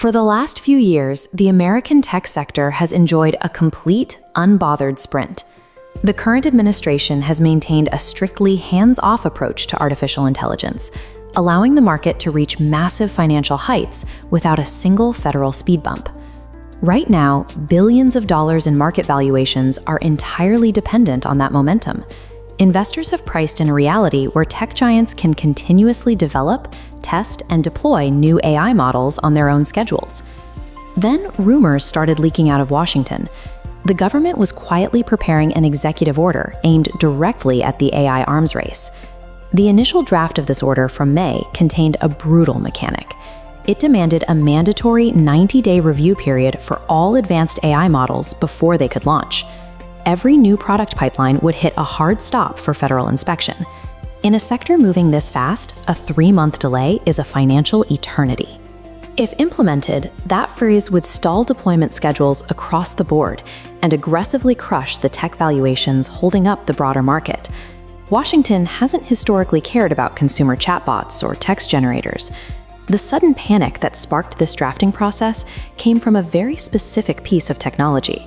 For the last few years, the American tech sector has enjoyed a complete, unbothered sprint. The current administration has maintained a strictly hands-off approach to artificial intelligence, allowing the market to reach massive financial heights without a single federal speed bump. Right now, billions of dollars in market valuations are entirely dependent on that momentum. Investors have priced in a reality where tech giants can continuously develop, test, and deploy new AI models on their own schedules. Then rumors started leaking out of Washington. The government was quietly preparing an executive order aimed directly at the AI arms race. The initial draft of this order from May contained a brutal mechanic. It demanded a mandatory 90-day review period for all advanced AI models before they could launch. Every new product pipeline would hit a hard stop for federal inspection. In a sector moving this fast, a 3-month delay is a financial eternity. If implemented, that freeze would stall deployment schedules across the board and aggressively crush the tech valuations holding up the broader market. Washington hasn't historically cared about consumer chatbots or text generators. The sudden panic that sparked this drafting process came from a very specific piece of technology.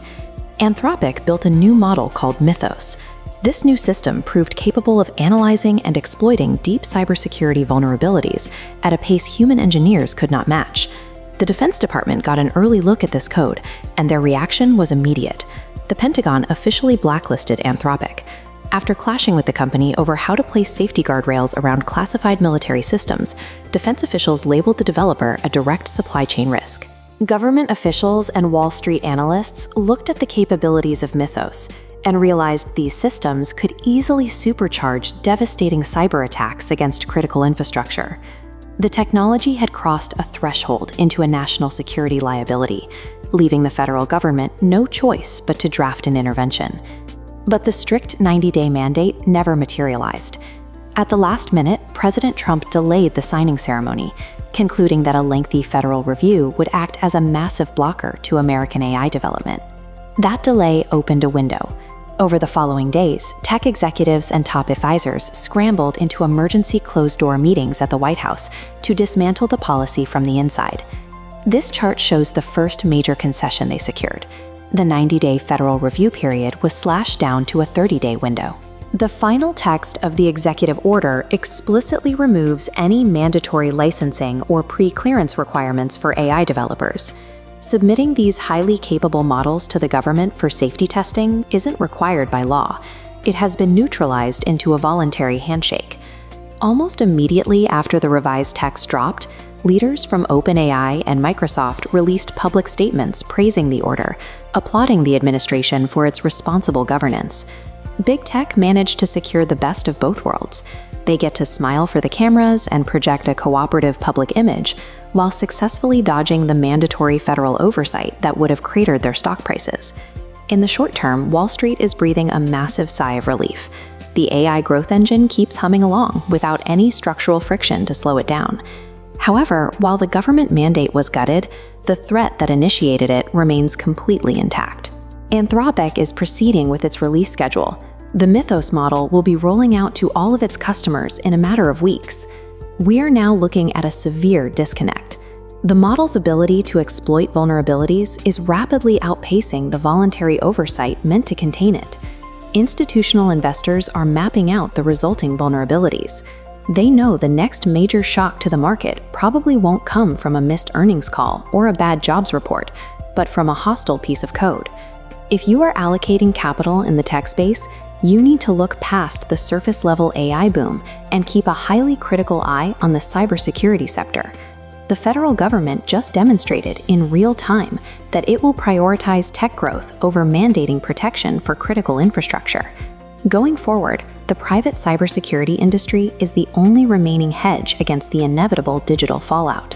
Anthropic built a new model called Mythos. This new system proved capable of analyzing and exploiting deep cybersecurity vulnerabilities at a pace human engineers could not match. The Defense Department got an early look at this code, and their reaction was immediate. The Pentagon officially blacklisted Anthropic. After clashing with the company over how to place safety guardrails around classified military systems, defense officials labeled the developer a direct supply chain risk. Government officials and Wall Street analysts looked at the capabilities of Mythos and realized these systems could easily supercharge devastating cyber attacks against critical infrastructure. The technology had crossed a threshold into a national security liability, leaving the federal government no choice but to draft an intervention. But the strict 90-day mandate never materialized. At the last minute, President Trump delayed the signing ceremony, concluding that a lengthy federal review would act as a massive blocker to American AI development. That delay opened a window. Over the following days, tech executives and top advisors scrambled into emergency closed-door meetings at the White House to dismantle the policy from the inside. This chart shows the first major concession they secured. The 90-day federal review period was slashed down to a 30-day window. The final text of the executive order explicitly removes any mandatory licensing or pre-clearance requirements for AI developers. Submitting these highly capable models to the government for safety testing isn't required by law. It has been neutralized into a voluntary handshake. Almost immediately after the revised text dropped, leaders from OpenAI and Microsoft released public statements praising the order, applauding the administration for its responsible governance. Big tech managed to secure the best of both worlds. They get to smile for the cameras and project a cooperative public image, while successfully dodging the mandatory federal oversight that would have cratered their stock prices. In the short term, Wall Street is breathing a massive sigh of relief. The AI growth engine keeps humming along without any structural friction to slow it down. However, while the government mandate was gutted, the threat that initiated it remains completely intact. Anthropic is proceeding with its release schedule. The Mythos model will be rolling out to all of its customers in a matter of weeks. We are now looking at a severe disconnect. The model's ability to exploit vulnerabilities is rapidly outpacing the voluntary oversight meant to contain it. Institutional investors are mapping out the resulting vulnerabilities. They know the next major shock to the market probably won't come from a missed earnings call or a bad jobs report, but from a hostile piece of code. If you are allocating capital in the tech space, you need to look past the surface-level AI boom and keep a highly critical eye on the cybersecurity sector. The federal government just demonstrated in real time that it will prioritize tech growth over mandating protection for critical infrastructure. Going forward, the private cybersecurity industry is the only remaining hedge against the inevitable digital fallout.